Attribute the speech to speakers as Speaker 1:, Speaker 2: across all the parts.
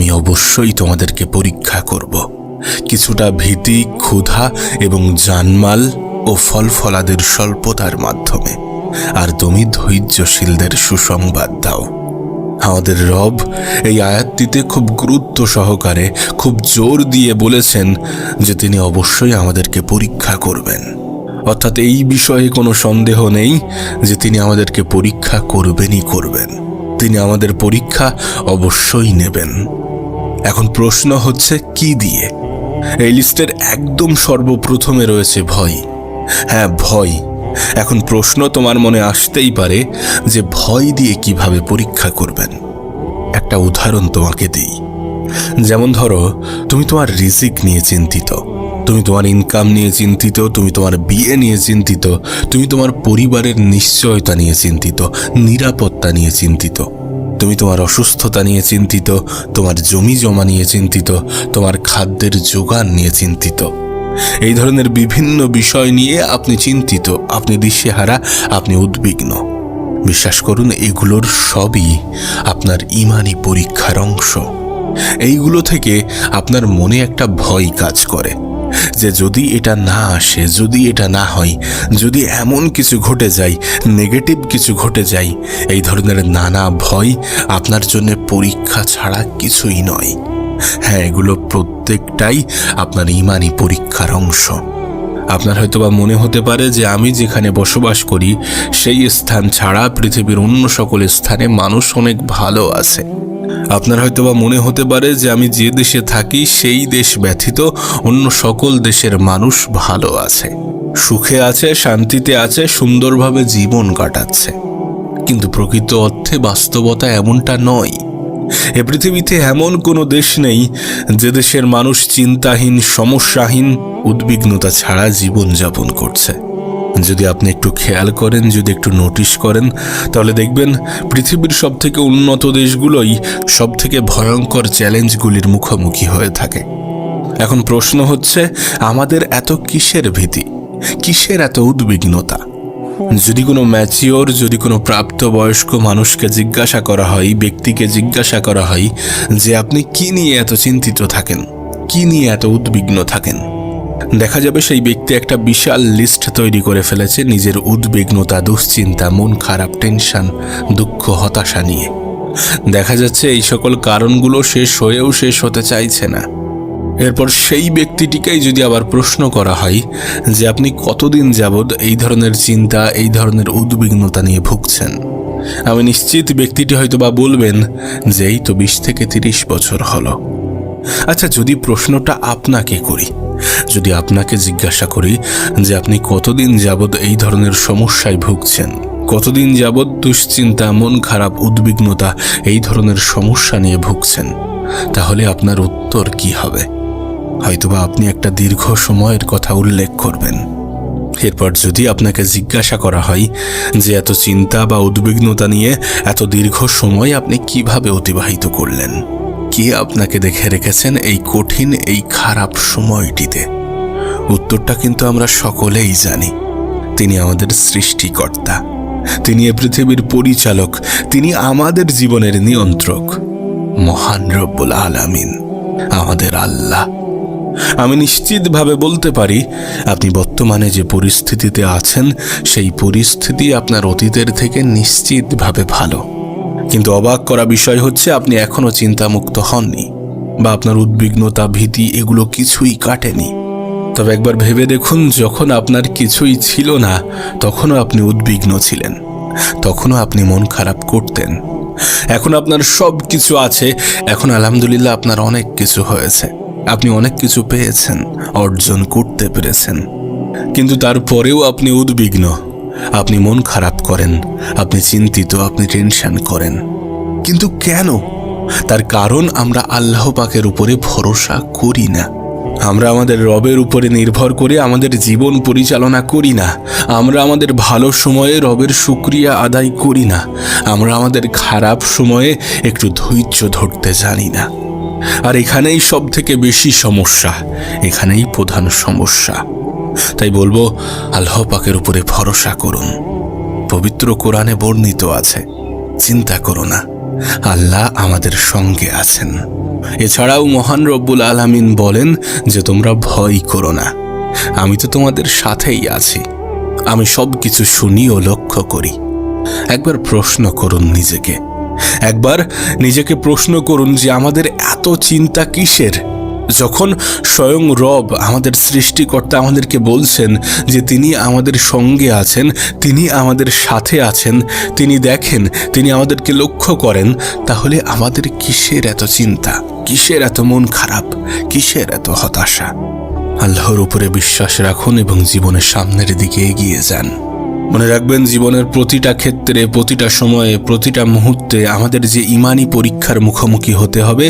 Speaker 1: আমি অবশ্যই তোমাদেরকে পরীক্ষা করব, কিছুটা ভীতি, ক্ষুধা এবং জানমাল ও ফলফলাদের স্বল্পতার মাধ্যমে, আর তুমি ধৈর্যশীলদের সুসংবাদ দাও। আমাদের রব এই আয়াতটিতে খুব গুরুত্ব সহকারে, খুব জোর দিয়ে বলেছেন যে তিনি অবশ্যই আমাদেরকে পরীক্ষা করবেন। অর্থাৎ এই বিষয়ে কোনো সন্দেহ নেই যে তিনি আমাদেরকে পরীক্ষা করবেনই করবেন। তিনি আমাদের পরীক্ষা অবশ্যই নেবেন। এখন প্রশ্ন হচ্ছে কি দিয়ে? এই লিস্টের একদম সর্বপ্রথমে রয়েছে ভয়। হ্যাঁ, ভয়। এখন প্রশ্ন তোমার মনে আসতেই পারে যে ভয় দিয়ে কিভাবে পরীক্ষা করবেন। একটা উদাহরণ তোমাকে দিই। যেমন ধরো, তুমি তোমার রিজিক নিয়ে চিন্তিত, তুমি তোমার ইনকাম নিয়ে চিন্তিত, তুমি তোমার বিয়ে নিয়ে চিন্তিত, তুমি তোমার পরিবারের নিশ্চয়তা নিয়ে চিন্তিত, নিরাপত্তা নিয়ে চিন্তিত, তুমি তোমার অসুস্থতা নিয়ে চিন্তিত, তোমার জমি জমা নিয়ে চিন্তিত, তোমার খাদ্যের যোগান নিয়ে চিন্তিত। এই ধরনের বিভিন্ন বিষয় নিয়ে আপনি চিন্তিত, আপনি দিশেহারা, আপনি উদ্বিগ্ন। বিশ্বাস করুন, এগুলোর সবই আপনার ঈমানি পরীক্ষার অংশ। এইগুলো থেকে আপনার মনে একটা ভয় কাজ করে যে যদি এটা না আসে, যদি এটা না হয়, যদি এমন কিছু ঘটে যায়, নেগেটিভ কিছু ঘটে যায়, এই ধরনের নানা ভয় আপনার জন্য পরীক্ষা ছাড়া কিছুই নয়। হ্যাঁ, এগুলো প্রত্যেকটাই আপনার ঈমানি পরীক্ষার অংশ। আপনার হয়তোবা মনে হতে পারে যে আমি যেখানে বসবাস করি সেই স্থান ছাড়া পৃথিবীর অন্য সকল স্থানে মানুষ অনেক ভালো আছে। আপনার হয়তোবা মনে হতে পারে যে আমি যে দেশে থাকি সেই দেশ ব্যতীত অন্য সকল দেশের মানুষ ভালো আছে, সুখে আছে, শান্তিতে আছে, সুন্দরভাবে জীবন কাটাচ্ছে। কিন্তু প্রকৃত অর্থে বাস্তবতা এমনটা নয়। এ পৃথিবীতে এমন কোনো দেশ নেই যে দেশের মানুষ চিন্তাহীন, সমস্যাহীন, উদ্বিগ্নতা ছাড়া জীবনযাপন করছে। যদি আপনি একটু খেয়াল করেন, যদি একটু নোটিশ করেন, তাহলে দেখবেন পৃথিবীর সবথেকে উন্নত দেশগুলোই সবথেকে ভয়ঙ্কর চ্যালেঞ্জগুলির মুখোমুখি হয়ে থাকে। এখন প্রশ্ন হচ্ছে, আমাদের এত কিসের ভীতি, কিসের এত উদ্বিগ্নতা? যদি কোনো ম্যাচিওর, যদি কোনো প্রাপ্তবয়স্ক মানুষকে জিজ্ঞাসা করা হয়, ব্যক্তিকে জিজ্ঞাসা করা হয় যে আপনি কি নিয়ে এত চিন্তিত থাকেন, কি নিয়ে এত উদ্বিগ্ন থাকেন, দেখা যাবে সেই ব্যক্তি একটা বিশাল লিস্ট তৈরি করে ফেলেছে নিজের উদ্বিগ্নতা, দুশ্চিন্তা, মন খারাপ, টেনশন, দুঃখ, হতাশা নিয়ে। দেখা যাচ্ছে এই সকল কারণগুলো শেষ হয়েও শেষ হতে চাইছে না। এরপর সেই ব্যক্তিটিকেই যদি আবার প্রশ্ন করা হয় যে আপনি কতদিন যাবৎ এই ধরনের চিন্তা, এই ধরনের উদ্বিগ্নতা নিয়ে ভুগছেন, আমি নিশ্চিত ব্যক্তিটি হয়তো বা বলবেন যে এই তো 20 থেকে 30 বছর হলো। আচ্ছা, যদি প্রশ্নটা আপনাকে করি, যদি আপনাকে জিজ্ঞাসা করি যে আপনি কতদিন যাবৎ এই ধরনের সমস্যায় ভুগছেন, কতদিন যাবৎ দুশ্চিন্তা, মন খারাপ, উদ্বিগ্নতা, এই ধরনের সমস্যা নিয়ে ভুগছেন, তাহলে আপনার উত্তর কি হবে? হয়তোবা আপনি একটা দীর্ঘ সময়ের কথা উল্লেখ করবেন। এরপর যদি আপনাকে জিজ্ঞাসা করা হয় যে এত চিন্তা বা উদ্বিগ্নতা নিয়ে এত দীর্ঘ সময় আপনি কিভাবে অতিবাহিত করলেন, কে আপনাকে দেখে রেখেছেন এই কঠিন, এই খারাপ সময়টিতে, উত্তরটা কিন্তু আমরা সকলেই জানি। তিনি আমাদের সৃষ্টিকর্তা, তিনি এ পৃথিবীর পরিচালক, তিনি আমাদের জীবনের নিয়ন্ত্রক, মহান রব্বুল আলামিন, আমাদের আল্লাহ। আমি নিশ্চিতভাবে বলতে পারি আপনি বর্তমানে যে পরিস্থিতিতে আছেন সেই পরিস্থিতি আপনার অতীতের থেকে নিশ্চিতভাবে ভালো। কিন্তু অবাক করা বিষয় হচ্ছে আপনি এখনো চিন্তামুক্ত হননি, বা আপনার উদ্বিগ্নতা, ভীতি এগুলো কিছুই কাটেনি। তবে একবার ভেবে দেখুন, যখন আপনার কিছুই ছিল না তখনও আপনি উদ্বিগ্ন ছিলেন, তখনও আপনি মন খারাপ করতেন। এখন আপনার সব কিছু আছে, এখন আলহামদুলিল্লাহ আপনার অনেক কিছু হয়েছে, আপনি অনেক কিছু পেয়েছেন, অর্জন করতে পেরেছেন, কিন্তু তারপরেও আপনি উদ্বিগ্ন, আপনি মন খারাপ করেন, আপনি চিন্তিত, আপনি টেনশন করেন। কিন্তু কেন? তার কারণ আমরা আল্লাহ পাকের উপরে ভরসা করি না। আমরা আমাদের রবের উপরে নির্ভর করে আমাদের জীবন পরিচালনা করি না। আমরা আমাদের ভালো সময়ে রবের শুকরিয়া আদায় করি না। আমরা আমাদের খারাপ সময়ে একটু ধৈর্য ধরতে জানি না। আর এখানেই সব থেকে বেশি সমস্যা, এখানেই প্রধান সমস্যা। তাই বলবো, আল্লাহ পাকের উপরে ভরসা করুন। পবিত্র কোরআনে বর্ণিত আছে, চিন্তা করো না, আল্লাহ আমাদের সঙ্গে আছেন। এছাড়াও মহান রব্বুল আলামিন বলেন যে তোমরা ভয় করো না, আমি তো তোমাদের সাথেই আছি, আমি সব কিছু শুনি ও লক্ষ্য করি। একবার প্রশ্ন করুন নিজেকে, একবার নিজেকে প্রশ্ন করুন যে আমাদের এত চিন্তা কিসের, যখন স্বয়ং রব আমাদের সৃষ্টিকর্তা আমাদেরকে বলছেন যে তিনি আমাদের সঙ্গে আছেন, তিনি আমাদের সাথে আছেন, তিনি দেখেন, তিনি আমাদেরকে লক্ষ্য করেন, তাহলে আমাদের কিসের এত চিন্তা, কিসের এত মন খারাপ, কিসের এত হতাশা? আল্লাহর উপরে বিশ্বাস রাখুন এবং জীবনের সামনের দিকে এগিয়ে যান। মনে রাখবেন, জীবনের প্রতিটা ক্ষেত্রে, প্রতিটা সময়ে, প্রতিটা মুহূর্তে আমাদের যে ইমানি পরীক্ষার মুখোমুখি হতে হবে,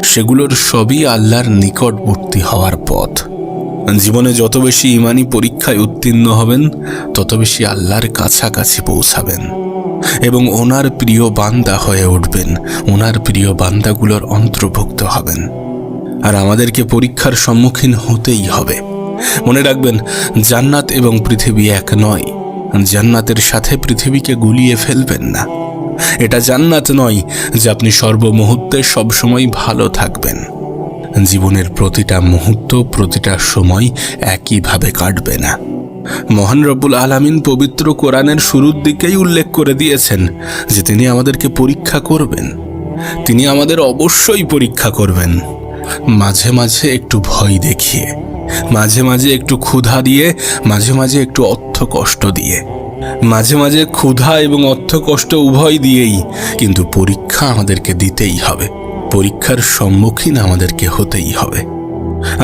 Speaker 1: সেগুলোর সবই আল্লাহর নিকটবর্তী হওয়ার পথ। জীবনে যত বেশি ইমানি পরীক্ষায় উত্তীর্ণ হবেন, তত বেশি আল্লাহর কাছাকাছি পৌঁছাবেন এবং ওনার প্রিয় বান্দা হয়ে উঠবেন, ওনার প্রিয় বান্দাগুলোর অন্তর্ভুক্ত হবেন। আর আমাদেরকে পরীক্ষার সম্মুখীন হতেই হবে। মনে রাখবেন, জান্নাত এবং পৃথিবী এক নয়। জান্নাতের সাথে পৃথিবীকে গুলিয়ে ফেলবেন না। এটা জান্নাত নয় যে আপনি সর্বমুহূর্তে সবসময় ভালো থাকবেন। জীবনের প্রতিটা মুহূর্ত, প্রতিটা সময় একইভাবে কাটবে না। মহান রব্বুল আলামিন পবিত্র কোরআনের শুরুর দিকেই উল্লেখ করে দিয়েছেন যে তিনি আমাদেরকে পরীক্ষা করবেন। তিনি আমাদের অবশ্যই পরীক্ষা করবেন, মাঝে মাঝে একটু ভয় দেখিয়ে, মাঝে মাঝে একটু ক্ষুধা দিয়ে, মাঝে মাঝে একটু অর্থ কষ্ট দিয়ে, মাঝে মাঝে ক্ষুধা এবং অর্থ কষ্ট উভয় দিয়েই, কিন্তু পরীক্ষা আমাদেরকে দিতেই হবে, পরীক্ষার সম্মুখীন আমাদেরকে হতেই হবে।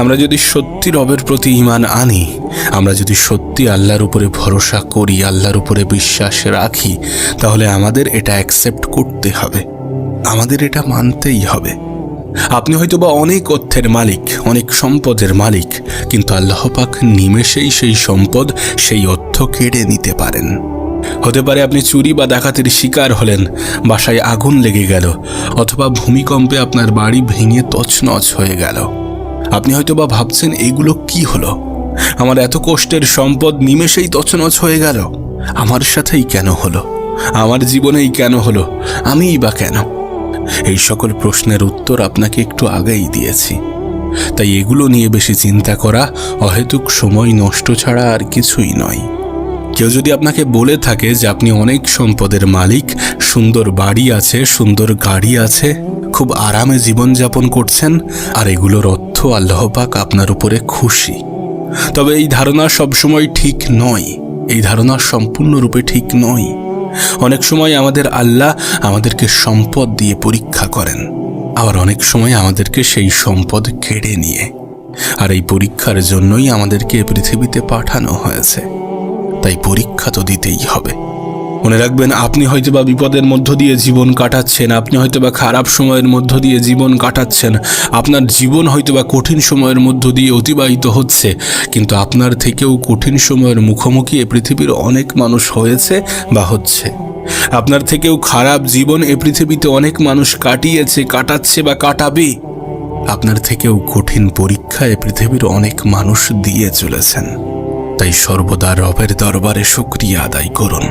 Speaker 1: আমরা যদি সত্যি রবের প্রতি ঈমান আনি, আমরা যদি সত্যি আল্লাহর উপরে ভরসা করি, আল্লাহর উপরে বিশ্বাস রাখি, তাহলে আমাদের এটা অ্যাকসেপ্ট করতে হবে, আমাদের এটা মানতেই হবে। আপনি হয়তোবা অনেক অর্থের মালিক, অনেক সম্পদের মালিক, কিন্তু আল্লাহ পাক নিমেষেই সেই সম্পদ, সেই অর্থ কেড়ে নিতে পারেন। হতে পারে আপনি চুরি বা ডাকাতির শিকার হলেন, বাসায় আগুন লেগে গেল, অথবা ভূমিকম্পে আপনার বাড়ি ভেঙে তছনছ হয়ে গেল। আপনি হয়তোবা ভাবছেন, এগুলো কি হলো? আমার এত কষ্টের সম্পদ নিমেষেই তছনছ হয়ে গেল, আমার সাথেই কেন হলো? আমার জীবনেই কেন হলো? আমিই বা কেন? এই সকল প্রশ্নের উত্তর আপনাকে একটু আগেই দিয়েছি। তাই এগুলো নিয়ে বেশি চিন্তা করা অহেতুক সময় নষ্ট ছাড়া আর কিছুই নয়। কেউ যদি আপনাকে বলে থাকে যে আপনি অনেক সম্পদের মালিক, সুন্দর বাড়ি আছে, সুন্দর গাড়ি আছে, খুব আরামে জীবনযাপন করছেন, আর এগুলোর অর্থ আল্লাহ পাক আপনার উপরে খুশি, তবে এই ধারণা সবসময় ঠিক নয়। এই ধারণা সম্পূর্ণরূপে ঠিক নয়। অনেক সময় আমাদের আল্লাহ আমাদেরকে সম্পদ দিয়ে পরীক্ষা করেন, আবার অনেক সময় আমাদেরকে সেই সম্পদ কেড়ে নিয়ে। আর এই পরীক্ষার জন্যই আমাদেরকে পৃথিবীতে পাঠানো হয়েছে। তাই পরীক্ষা তো দিতেই হবে। মনে রাখবেন, আপনি হয়তোবা বিপদের মধ্য দিয়ে জীবন কাটাচ্ছেন, আপনি হয়তোবা খারাপ সময়ের মধ্য দিয়ে জীবন কাটাচ্ছেন, আপনার জীবন হয়তোবা কঠিন সময়ের মধ্য দিয়ে অতিবাহিত হচ্ছে, কিন্তু আপনার থেকেও কঠিন সময়ের মুখোমুখি এ পৃথিবীর অনেক মানুষ হয়েছে বা হচ্ছে। আপনার থেকেও খারাপ জীবন এ পৃথিবীতে অনেক মানুষ কাটিয়েছে, কাটাচ্ছে বা কাটাবে। আপনার থেকেও কঠিন পরীক্ষা এ পৃথিবীর অনেক মানুষ দিয়ে চলেছেন। তাই সর্বদা রবের দরবারে শুকরিয়া আদায় করুন।